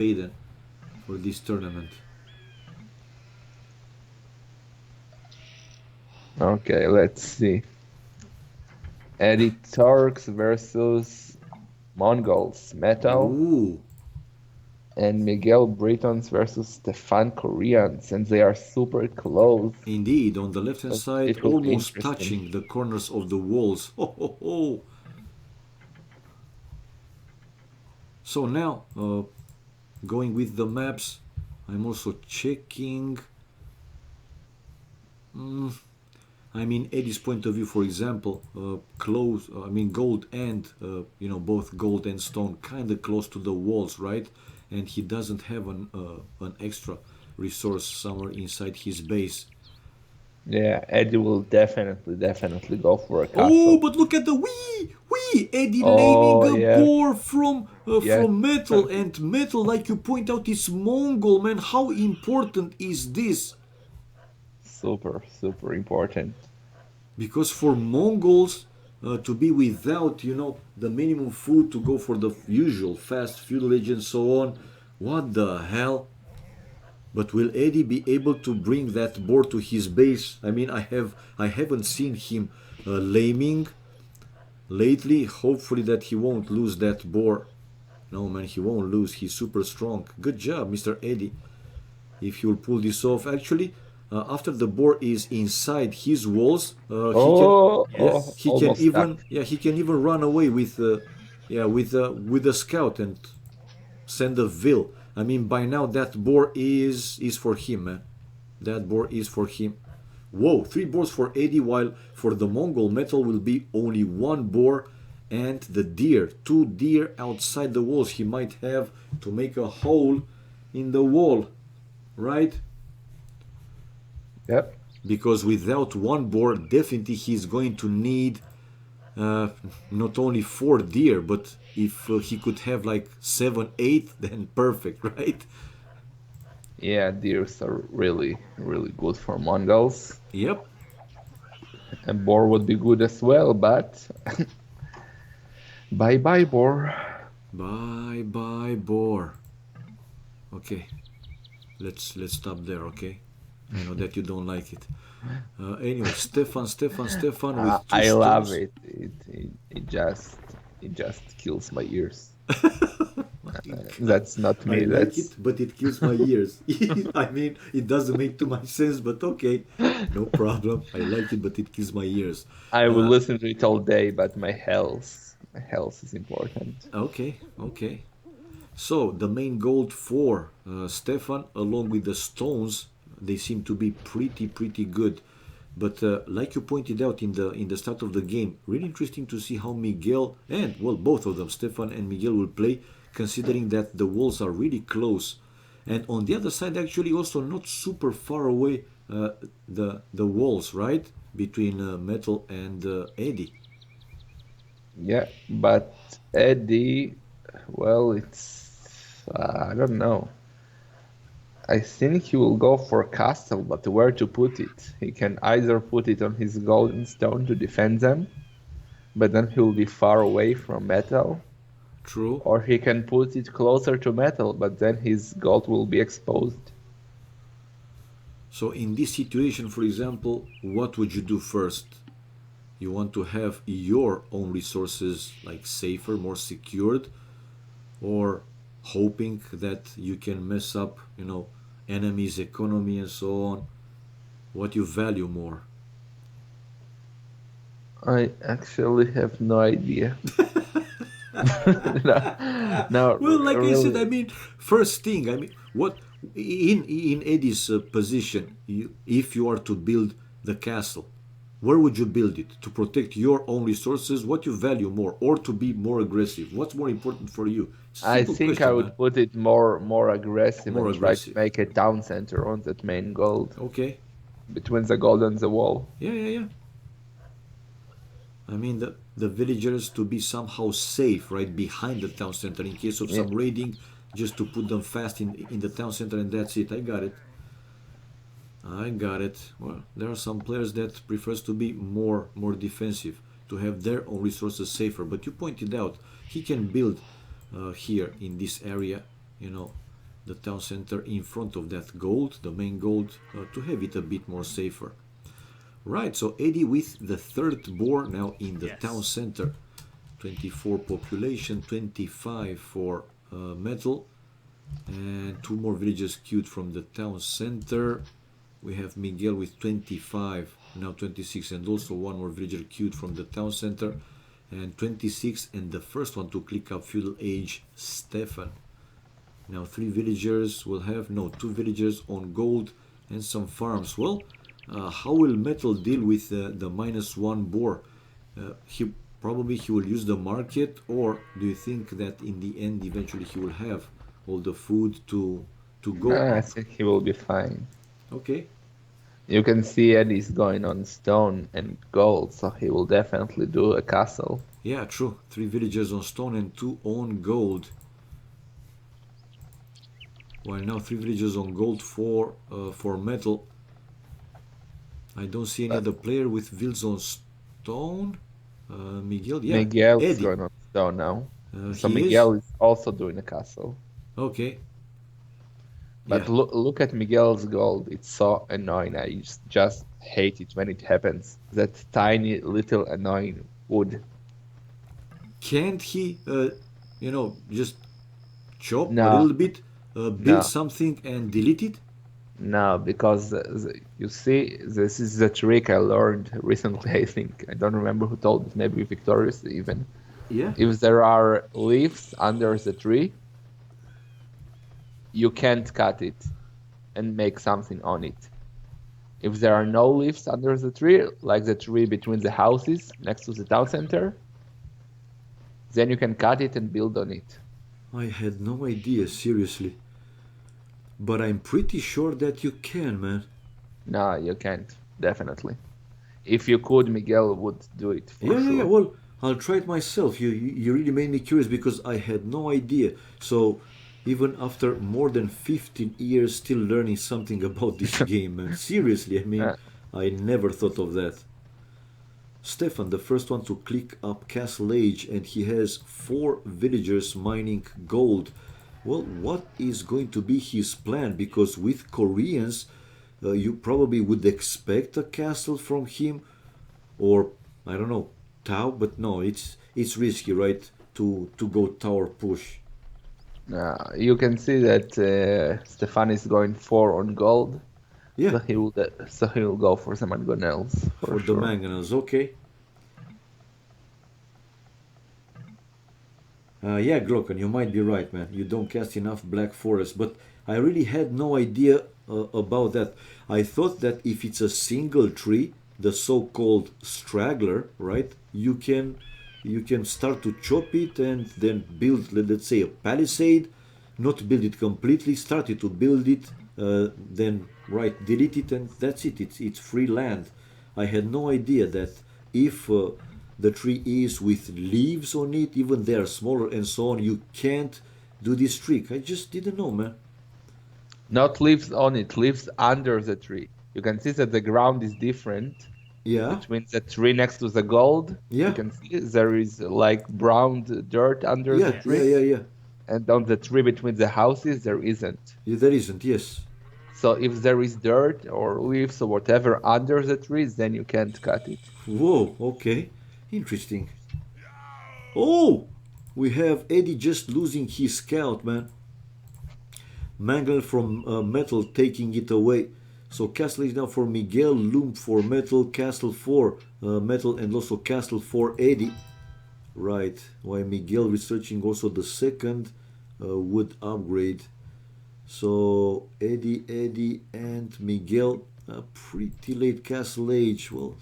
Sweden for this tournament. Okay, let's see. Eddie Turks versus Mongols, Metal, Ooh, and Miguel Britons versus Stefan Koreans, and they are super close. indeed, on the left hand So side, it will be almost interesting. touching the corners of the walls. Ho ho ho! So now, going with the maps, I'm also checking. Mm, I mean, Eddie's point of view, for example, close. I mean, gold and both gold and stone, kind of close to the walls, right? And he doesn't have an extra resource somewhere inside his base. Yeah, Eddie will definitely go for a Oh, castle. but look at the wee Eddie laming Oh a yeah, boar from yes, metal, and metal, like you point out, is Mongol, man. How important is this? super important. Because for Mongols to be without, the minimum food to go for the usual fast fuelage and so on, what the hell? But will Eddie be able to bring that boar to his base? I mean, I haven't seen him laming lately. Hopefully that he won't lose that boar. No man, he won't lose. He's super strong. Good job, Mr. Eddie. If you'll pull this off, actually, after the boar is inside his walls, he can, yeah, he can Almost stuck. even, yeah, he can even run away with, yeah, with a scout and send a vil. I mean, by now that boar is for him, man. That boar is for him. Whoa, three boars for Eddie, while for the Mongol metal will be only one boar and the deer. Two deer outside the walls. He might have to make a hole in the wall, right? Yep. Because without one boar, definitely he's going to need uh, not only four deer, but if he could have like seven, eight, then perfect, right? Yeah, deers are really good for Mongols. Yep. And boar would be good as well, but bye bye boar. Bye bye boar. Okay, let's stop there. Okay, I know that you don't like it. Anyway, Stefan with two I love stones. it. It just kills my ears. My God, That's not I me. like it, That's but it kills my ears. I mean, it doesn't make too much sense, but okay, no problem. I like it, but it kills my ears. I will Uh, listen to it all day, but my health is important. okay. So the main gold for Stefan, along with the stones, they seem to be pretty good. But like you pointed out in the start of the game, really interesting to see how Miguel and well both of them, Stefan and Miguel, will play, considering that the walls are really close, and on the other side actually also not super far away. The walls, right, between Metal and Eddie. Yeah, but Eddie, well, I don't know. I think he will go for castle, but where to put it? He can either put it on his golden stone to defend them, but then he will be far away from metal, True. or he can put it closer to metal, but then his gold will be exposed. So in this situation, for example, what would you do first? You want to have your own resources like safer, more secured, or hoping that you can mess up, enemies' economy and so on. What you value more? I actually have no idea. No, no, Well, like I said, I really. mean, first thing, I mean, what in Eddie's position, if you are to build the castle, where would you build it to protect your own resources? What you value more, or to be more aggressive? What's more important for you? It's a I simple think I question, man. would put it more aggressive More and try to aggressive. make a town center on that main gold Okay. between the gold and the wall. Yeah. I mean, the villagers to be somehow safe right behind the town center in case of Yeah, some raiding, just to put them fast in the town center, and that's it. I got it. I got it. Well, there are some players that prefers to be more defensive, to have their own resources safer. But you pointed out he can build here in this area, you know. the town center in front of that gold, the main gold, to have it a bit more safer. Right, so Eddie with the third boar now in the town center. 24 population, 25 for metal, and two more villages queued from the town center. We have Miguel with 25, now 26, and also one more villager queued from the town center, and 26, and the first one to click up feudal age, Stefan. Now three villagers will have, no, two villagers on gold and some farms. Well, how will metal deal with the -1 boar? Probably he will use the market, or do you think that in the end eventually he will have all the food to go I up? think he will be fine. Okay. You can see Eddie's going on stone and gold, so he will definitely do a castle. Yeah, true. Three villagers on stone and two on gold. While now three villagers on gold for metal. I don't see any But other player with vills on stone. Miguel, yeah, Miguel's Eddie. going on stone now. So He is? Miguel is also doing a castle. Okay. Yeah. But look at Miguel's gold. It's so annoying. I just hate it when it happens. That tiny little annoying wood. Can't he, just chop a No, little bit, build no, something and delete it? no, because you see, this is a trick I learned recently, I think. I don't remember who told it, maybe Victorious even. Yeah. If there are leaves under the tree, you can't cut it and make something on it. If there are no leaves under the tree, like the tree between the houses next to the town center, then you can cut it and build on it. I had no idea, seriously. But I'm pretty sure that you can, man. No, you can't, definitely. If you could, Miguel would do it for Yeah. sure. Well, I'll try it myself. You really made me curious because I had no idea. So, even after more than 15 years, still learning something about this game, man. Seriously, I mean, Uh, I never thought of that. Stefan, the first one to click up Castle Age, and he has four villagers mining gold. Well, what is going to be his plan? Because with Koreans, you probably would expect a castle from him, or I don't know, Tau. But no, it's risky, right? To go tower push. you can see that Stefan is going 4 on gold, Yeah, so he will go for some mangonels for for the sure. mangonels. Okay. Yeah, Glocken, you might be right, man. You don't cast enough Black Forest, but I really had no idea about that. I thought that if it's a single tree, the so-called straggler, right? You can start to chop it and then build, let's say, a palisade. Not build it completely, start it to build it, then right, delete it, and that's it. It's free land. I had no idea that if the tree is with leaves on it, even they are smaller and so on, you can't do this trick. I just didn't know, man. Not leaves on it, leaves under the tree. You can see that the ground is different Yeah, between the tree next to the gold. You yeah, can see there is like brown dirt under the yeah, yeah, tree, yeah, yeah. and on the tree between the houses there isn't. Yeah, there isn't, yes. So if there is dirt or leaves or whatever under the trees, then you can't cut it. Whoa, okay. Interesting. Oh! We have Eddie just losing his scout, man. Mangle from Metal taking it away. So Castle is now for Miguel, Loom for Metal, Castle for Metal, and also Castle for Eddie. Right, while Miguel researching also the second wood upgrade. So Eddie, and Miguel, pretty late Castle Age. Well,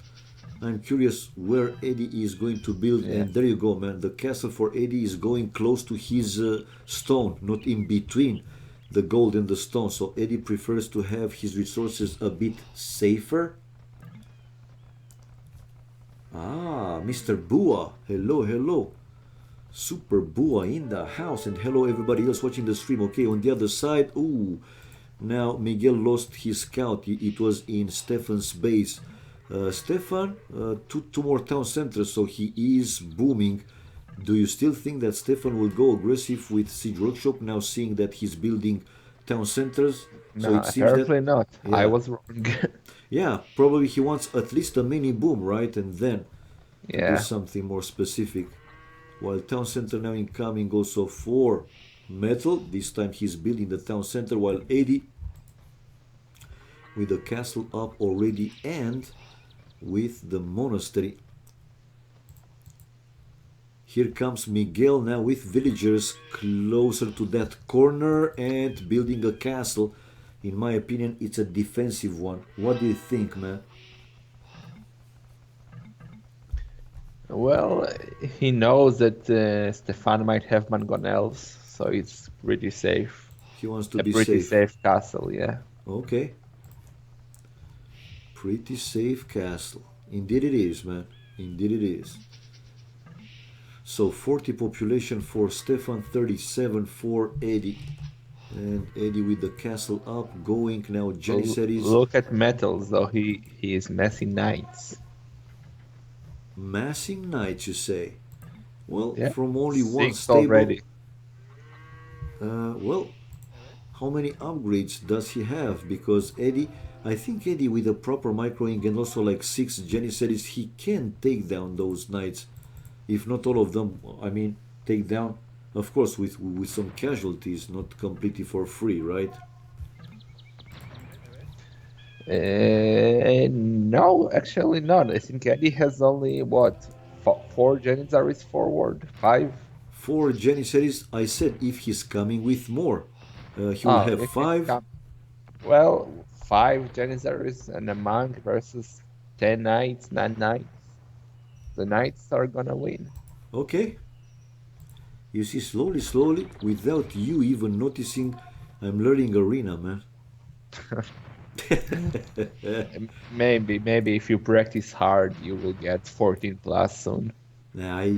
I'm curious where Eddie is going to build, Yeah. and there you go, man. The castle for Eddie is going close to his stone, not in between the gold and the stone. So Eddie prefers to have his resources a bit safer. Ah, Mr. Bua. Hello, hello. Super Bua in the house, and hello everybody else watching the stream. Okay, on the other side, ooh, now Miguel lost his scout. It was in Stefan's base. Stefan, two more town centers, so he is booming. Do you still think that Stefan will go aggressive with Siege Workshop now, seeing that he's building town centers. So No, it seems that, apparently not. I yeah, was wrong. yeah, probably he wants at least a mini boom, right? And then to do Yeah. something more specific. While town center now incoming also for metal. This time he's building the town center while 80 with the castle up already and with the monastery. Here comes Miguel now with villagers closer to that corner and building a castle. In my opinion, it's a defensive one. What do you think, man? Well, he knows that Stefan might have mangonels, so it's pretty safe. He wants to A be pretty safe. safe castle, yeah. Okay. Pretty safe castle. Indeed it is, man. Indeed it is. So 40 population for Stefan, 37 for Eddie. And Eddie with the castle up, going now. Janissaries Look at metals, though he is messing knights. massing knights, you say? Well, Yeah, from only one 6 stable. already. Well, how many upgrades does he have? Because Eddie, I think Eddie with a proper microing and also like 6 Janissaries, he can take down those knights. If not all of them, I mean, take down, of course, with some casualties, not completely for free, right? No, actually not. I think Eddie has only what 4 Janissaries forward, 5. For Janissaries, I said if he's coming with more, he will Oh, have if he's 5. come, well, 5 Janissaries and a monk versus 10 knights, 9 knights. The knights are gonna win. Okay, you see, slowly, slowly, without you even noticing, I'm learning arena, man. Maybe if you practice hard, you will get 14 plus soon. Nah, I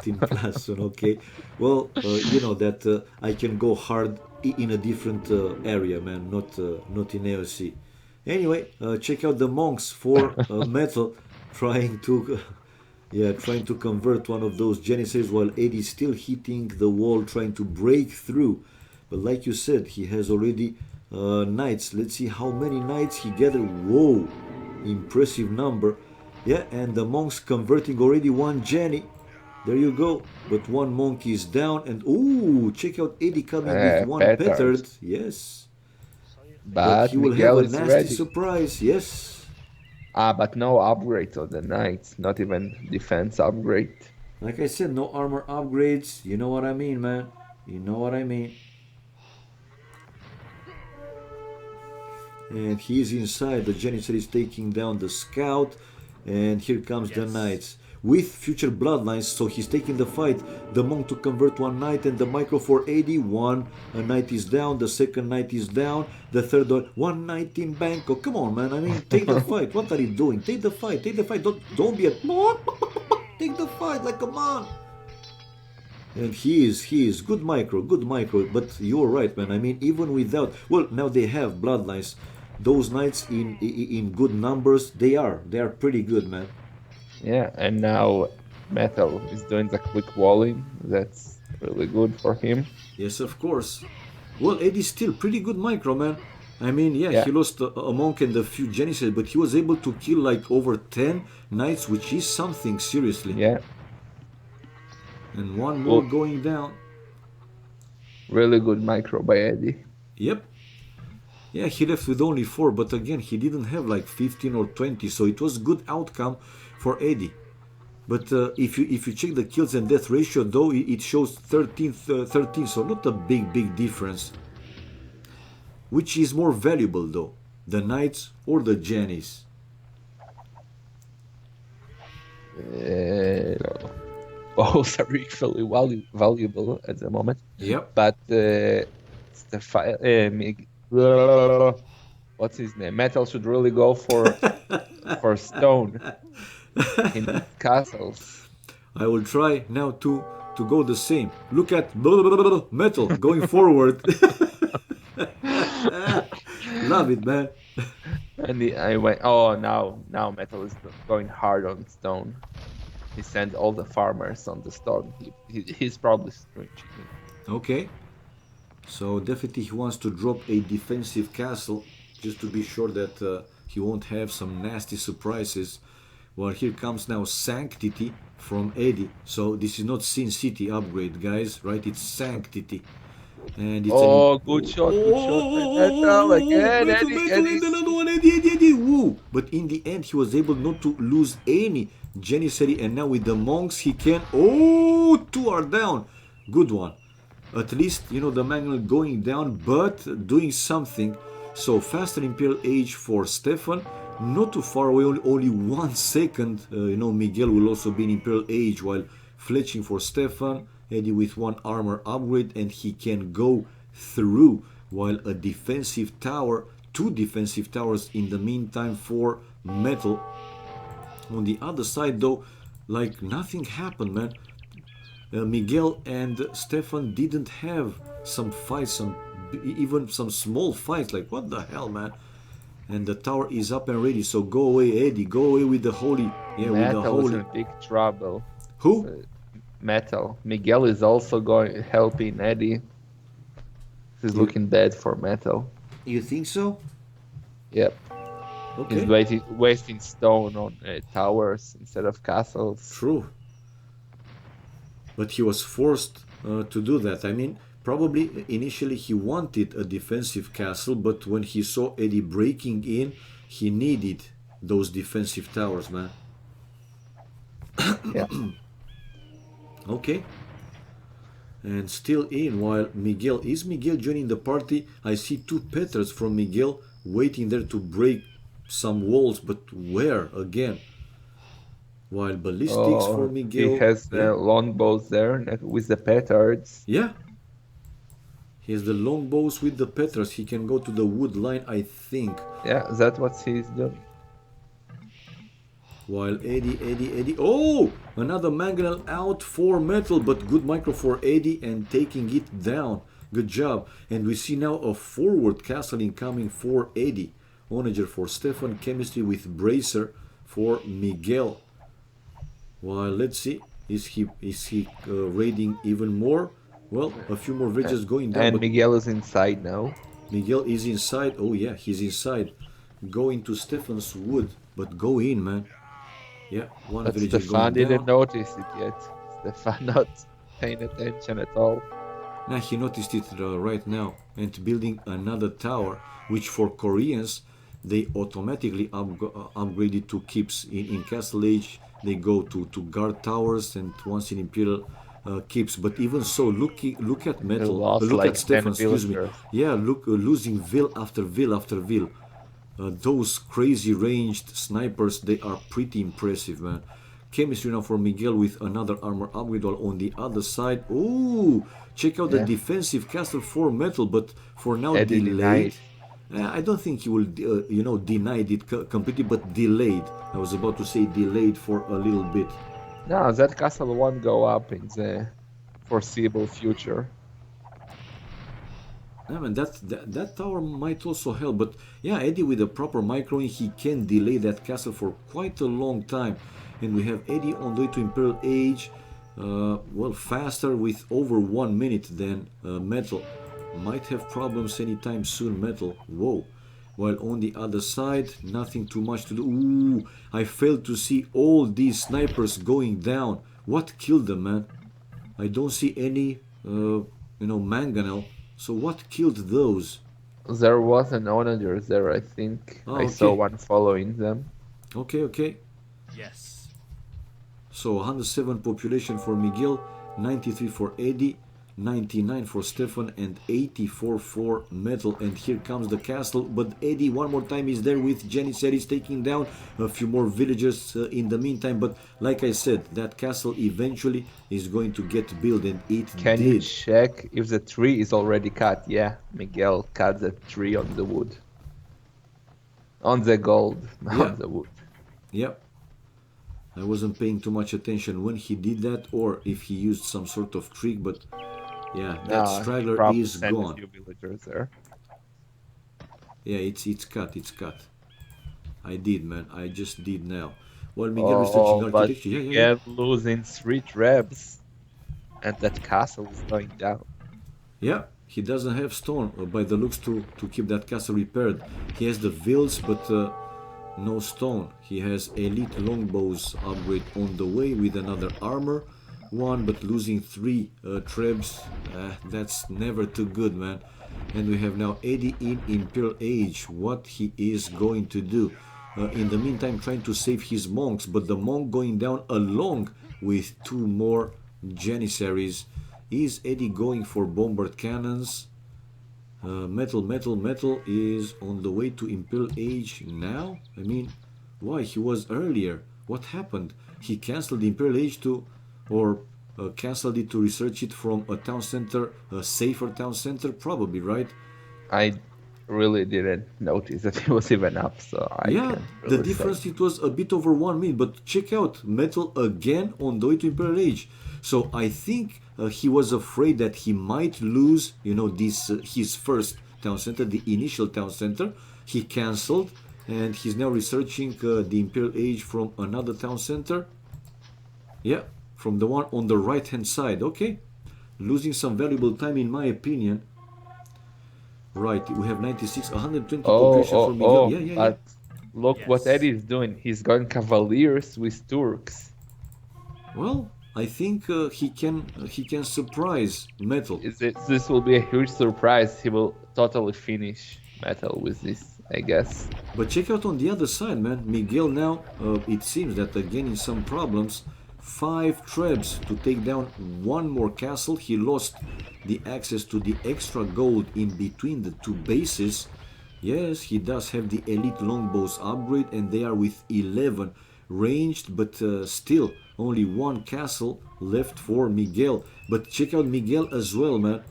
14 plus one, okay. Well, you know that I can go hard in a different area, man, not in AOC. Anyway, check out the monks for metal, trying to, yeah, trying to convert one of those Genesis while Eddie's still hitting the wall, trying to break through. But like you said, he has already knights. Let's see how many knights he gathered. Whoa, impressive number. Yeah, and the monks converting already one Jenny. There you go. But one monk is down, and ooh, check out Eddie coming with one petard. Petards. Yes, but But he will have Miguel a is nasty ready. surprise. Yes, But no upgrades on the knights, not even defense upgrade. like I said, no armor upgrades. You know what I mean, man. You know what I mean. And he's inside. The Janissary is taking down the scout, and here comes the knights with future bloodlines. So he's taking the fight. The monk to convert one knight, and the micro for 81. A knight is down. The second knight is down. The third one knight in Bangkok. Come on, man. I mean, take the fight. What are you doing? Take the fight. Take the fight. Don't be a take the fight. Like, come on. And he is good micro. But you're right, man. I mean, even without, well, now they have bloodlines. Those knights in good numbers, they are pretty good, man. Yeah, and now Metal is doing the quick walling. That's really good for him. Yes, of course. Well, Eddie's still pretty good micro, man. I mean, yeah, Yeah, he lost a monk and a few genesis, but he was able to kill like over 10 knights, which is something, seriously. yeah. And one more Well, going down. really good micro by Eddie. Yep. Yeah, he left with only 4, but again, he didn't have like 15 or 20, so it was good outcome for Eddie. But if you check the kills and death ratio, though, it shows 13, 13, so not a big difference. Which is more valuable, though, the knights or the Jannies? Both are equally valuable at the moment. Yep. But what's his name? Metal should really go for stone. He needs castles. I will try now to go the same. Look at metal going forward. Love it, man. And I went, oh, now Metal is going hard on stone. He sent all the farmers on the stone. He's probably cheating. Okay. So definitely he wants to drop a defensive castle just to be sure that he won't have some nasty surprises. Well, here comes now Sanctity from Edie. So this is not Sin City upgrade, guys, right? It's Sanctity. And it's an... Oh, good shot by Metal again, Metal, Eddie, Metal, and Eddie's. another one, Eddie, Eddie, Eddie, woo! But in the end, he was able not to lose any Janissary, and now with the monks, he can... Oh, two are down. Good one. At least, you know, the manual going down, but doing something. So, faster Imperial Age for Stefan. Not too far away, only 1 second. You know, Miguel will also be in Imperial Age while fletching for Stefan. Eddie with 1 armor upgrade, and he can go through. While a defensive tower, 2 defensive towers in the meantime for Metal. On the other side, though, like nothing happened, man. Miguel and Stefan didn't have some fights, even some small fights. Like what the hell, man? And the tower is up and ready. So go away, Eddie. Go away with the holy. Yeah, with the Metal is holy. in big trouble. Who? Metal. Miguel is also going helping Eddie. This is You looking bad for Metal. you think so? Yep. He's Okay. wasting stone on towers instead of castles. True. But he was forced to do that. I mean, probably initially he wanted a defensive castle, but when he saw Eddie breaking in, he needed those defensive towers, man. Yeah. Okay. And still in while Miguel is Miguel joining the party. I see 2 Petras from Miguel waiting there to break some walls, but where again? While ballistics for Oh, he Miguel, has yeah, longbows there with the petards. yeah. He has the longbows with the Petras. He can go to the wood line, I think. Yeah, that's what he's doing. While Eddie. Oh! Another mangonel out for Metal, but good micro for Eddie and taking it down. Good job. And we see now a forward castle incoming for Eddie. Onager for Stefan. Chemistry with Bracer for Miguel. While let's see, is he raiding even more? Well, a few more villages going down, And but Miguel is inside now. Miguel is inside. Oh yeah, he's inside. Going to Stefan's wood, but go in, man. Yeah, one But villager Stefan going didn't down. notice it yet. Stefan not paying attention at all. Now he noticed it right now and building another tower, which for Koreans they automatically upgraded to keeps. In Castle Age they go to guard towers and once in Imperial keeps. But even so, look at He Metal, lost look at like 10 Stefan. Excuse me. villagers. Yeah, look, losing Vil after Vil after Vil. Those crazy ranged snipers, they are pretty impressive, man. Chemistry now for Miguel with another armor upgrade, while on the other side, ooh, check out the Yeah, defensive castle for Metal, but for now Eddie delayed. denied. I don't think he will, denied it completely, but delayed. I was about to say delayed for a little bit. No, that castle won't go up in the foreseeable future. I mean, that tower might also help, but yeah, Eddie with a proper microing, he can delay that castle for quite a long time. And we have Eddie on the way to Imperial Age, well, faster with over 1 minute than Metal. Might have problems anytime soon, Metal. Whoa. While on the other side, nothing too much to do. Ooh, I failed to see all these snipers going down. What killed them, man? I don't see any, mangonel. So what killed those? There was an onager there, I think. Ah, I saw okay. one following them. Okay. Yes. So 107 population for Miguel, 93 for Eddie, 99 for Stefan, and 84 for Metal. And here comes the castle. But Eddie one more time is there with Janissaries taking down a few more villagers in the meantime. But like I said, that castle eventually is going to get built, and it Can you did. check if the tree is already cut? Yeah, Miguel cut the tree on the wood. On the gold, Yeah, on the wood. yeah. I wasn't paying too much attention when he did that or if he used some sort of trick, but yeah, that No, he straggler probably is sent a gone. few villagers there. Yeah, it's cut. I did, man. I just did now. While Miguel researching Oh, but architecture. Yeah. Miguel losing 3 trebs, and that castle is going down. Yeah, he doesn't have stone by the looks to keep that castle repaired. He has the vills, but no stone. He has elite longbows upgrade on the way with another armor one, but losing three trebs. That's never too good, man. And we have now Edie in Imperial Age. What he is going to do? In the meantime, trying to save his monks, but the monk going down along with two more janissaries. Is Edie going for bombard cannons? Metal is on the way to Imperial Age now? I mean, why? He was earlier. What happened? He cancelled the Imperial Age to, or cancelled it to research it from a town center, a safer town center, probably, right? I really didn't notice that he was even up, so I Yeah, can't the really say. difference, it was a bit over 1 minute, but check out Metal again on the way to Imperial Age. So I think he was afraid that he might lose, this his first town center, the initial town center. He cancelled, and he's now researching the Imperial Age from another town center. Yeah, from the one on the right hand side. Okay, losing some valuable time in my opinion. Right, we have 96, 120 Oh, population oh, from Miguel. oh, Yeah, yeah, yeah. but look what Yes. Eddie is doing. He's going Cavaliers with Turks. Well, I think he can surprise Metal. This will be a huge surprise. He will totally finish Metal with this, I guess. But check out on the other side, man. Miguel now, it seems that again in some problems. 5 trebs to take down one more castle. He lost the access to the extra gold in between the two bases. Yes, he does have the elite longbows upgrade, and they are with 11 ranged, but still only one castle left for Miguel. But check out Miguel as well, man.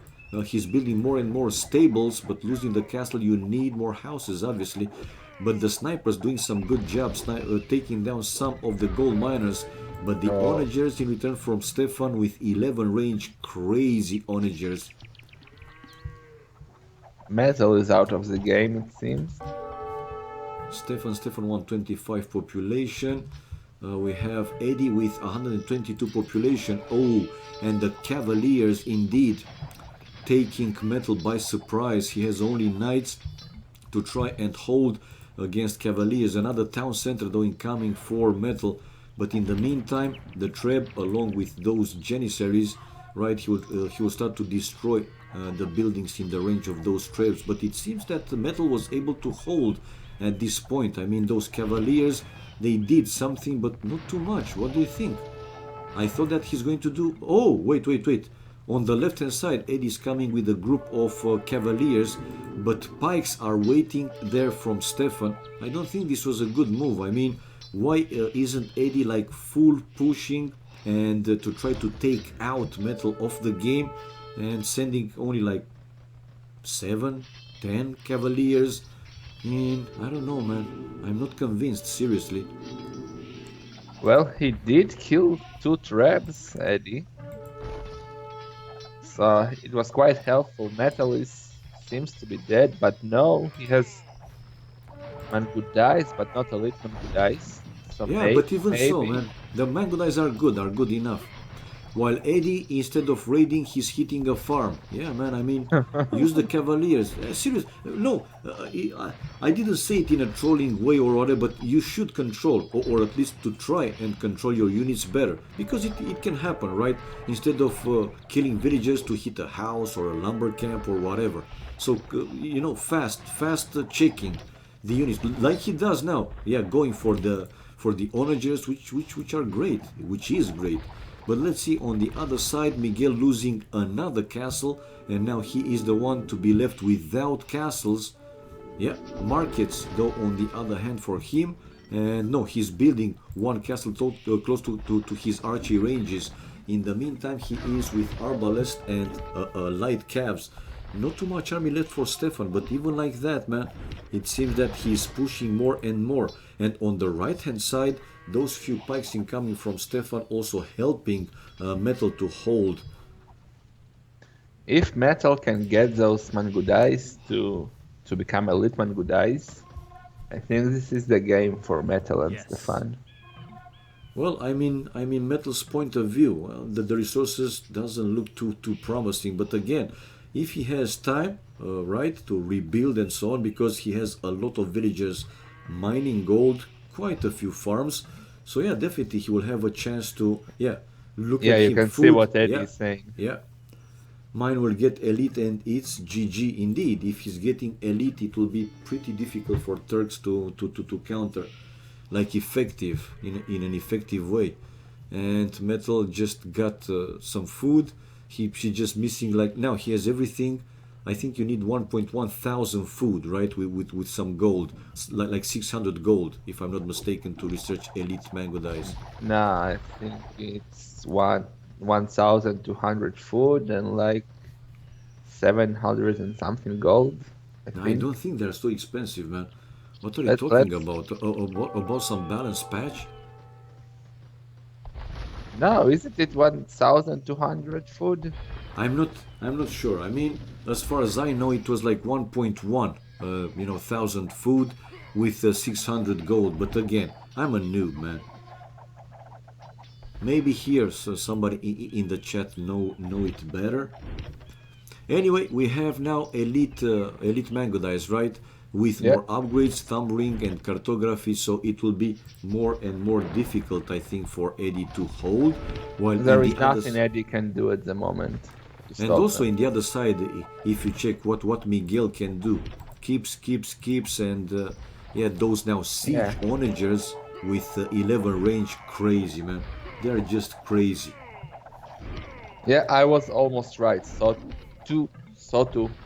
He's building more and more stables, but losing the castle, you need more houses, obviously. But the snipers doing some good job, taking down some of the gold miners. But the Oh, onagers in return from Stefan with 11 range, crazy onagers. Metal is out of the game, it seems. Stefan 125 population. We have Edie with 122 population. Oh, and the Cavaliers indeed taking Metal by surprise. He has only knights to try and hold against Cavaliers. Another town center though incoming for Metal. But in the meantime, the Treb, along with those Janissaries, right, he will start to destroy the buildings in the range of those Trebs. But it seems that the Metal was able to hold at this point. I mean, those Cavaliers, they did something, but not too much. What do you think? I thought that he's going to do... Oh, wait. On the left hand side, Eddie's coming with a group of Cavaliers, but pikes are waiting there from Stefan. I don't think this was a good move. I mean, why isn't Eddie like full pushing and to try to take out Metal off the game and sending only like 7, 10 Cavaliers? I don't know, man. I'm not convinced, seriously. Well, he did kill 2 Trebs, Eddie. So it was quite helpful. Metal seems to be dead, but no, he has Mango dice, but not elite Mango dice. So Yeah, but even so, maybe. man, the mango dice are good enough. While Eddie, instead of raiding, he's hitting a farm. Yeah, man, I mean, use the Cavaliers. Serious. No, I didn't say it in a trolling way or whatever, but you should control, or at least to try and control your units better. Because it can happen, right? Instead of killing villagers to hit a house or a lumber camp or whatever. So, fast checking the units like he does now. Yeah, going for the onagers, which are great, which is great. But let's see on the other side, Miguel losing another castle, and now he is the one to be left without castles. Yeah, markets though on the other hand for him, and no, he's building one castle close to his archery ranges. In the meantime, he is with arbalest and light calves. Not too much army left for Stefan, but even like that, man, it seems that he's pushing more and more. And on the right hand side, those few pikes incoming from Stefan also helping Metal to hold. If Metal can get those Mango dice to become elite Mango dice, I think this is the game for Metal and Yes. Stefan. Well, I mean, Metal's point of view, well, the resources doesn't look too promising. But again, if he has time, right, to rebuild and so on, because he has a lot of villagers mining gold, quite a few farms. So yeah, definitely he will have a chance to, yeah, look Yeah, at you him, can see food, what Eddie yeah, is saying. yeah. Mine will get elite and it's GG indeed. If he's getting elite, it will be pretty difficult for Turks to counter, like effective, in an effective way. And Metal just got some food. She just missing, like, now he has everything. I think you need 1.1 thousand food, right? With some gold, like 600 gold, if I'm not mistaken, to research elite mango dyes. Nah, I think it's 1,200 food and like 700 and something gold, I I think. don't think they're so expensive, man. What are you Let talking let's about? About some balanced patch? No, isn't it 1,200 food? I'm not. I'm not sure. I mean, as far as I know, it was like 1.1, thousand food with 600 gold. But again, I'm a noob, man. Maybe here, so somebody in the chat know it better. Anyway, we have now elite mango dice, right? With Yeah, more upgrades, thumb ring and cartography, so it will be more and more difficult, I think, for Eddie to hold. While in there the is nothing others, Eddie can do at the moment to and stop also them. in the other side, if you check what Miguel can do, keeps, and yeah, those now Yeah, siege onagers with 11 range, crazy, man. They're just crazy. yeah, I was almost right. So two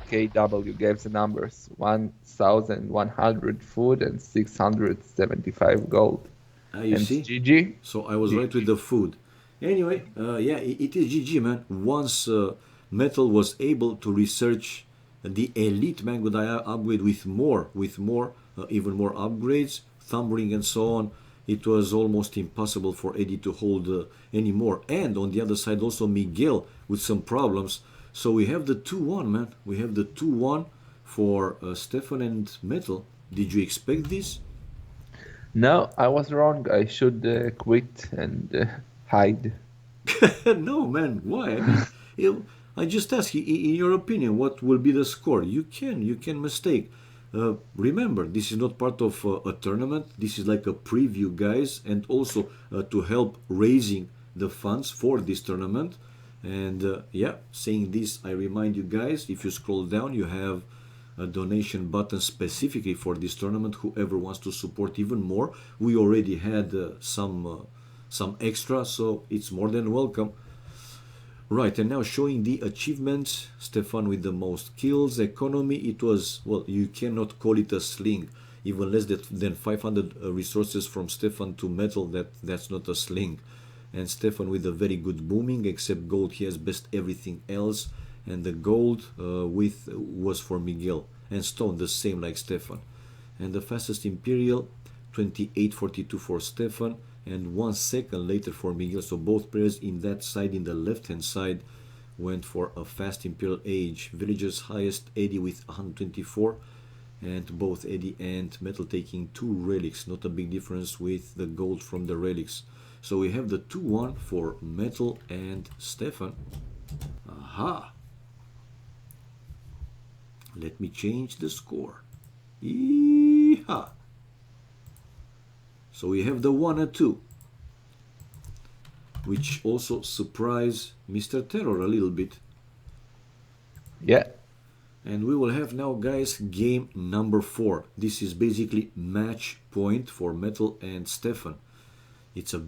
KW gave the numbers 1,100 food and 675 gold. You And see? GG, So I was right with GG. the food. Anyway, yeah, it is GG, man. Once Metal was able to research the elite mango dye upgrade even more upgrades, thumb ring and so on, it was almost impossible for Eddie to hold any more. And on the other side, also Miguel with some problems. So we have the 2-1, man. We have the 2-1 for Stefan and Metal. Did you expect this? No, I was wrong. I should quit and hide. No, man. Why? I mean, I just ask you, in your opinion, what will be the score? You can mistake. Remember, this is not part of a tournament. This is like a preview, guys, and also to help raising the funds for this tournament. And yeah, saying this, I remind you guys, if you scroll down, you have a donation button specifically for this tournament. Whoever wants to support even more, we already had some extra, so it's more than welcome. Right, and now showing the achievements. Stefan with the most kills. Economy, it was, well, you cannot call it a sling. Even less than 500 resources from Stefan to metal, that's not a sling. And Stefan with a very good booming, except gold, he has best everything else. And the gold with was for Miguel. And stone, the same like Stefan. And the fastest Imperial, 28.42 for Stefan and 1 second later for Miguel. So both players in that side, in the left hand side, went for a fast Imperial Age. Villagers highest Eddie with 124, and both Eddie and Metal taking 2 relics. Not a big difference with the gold from the relics. So we have the 2-1 for Metal and Stefan. Aha! Let me change the score. Yeehaw! So we have the 1 and 2, which also surprise Mr. Terror a little bit. Yeah. And we will have now, guys, game number 4. This is basically match point for Metal and Stefan. It's a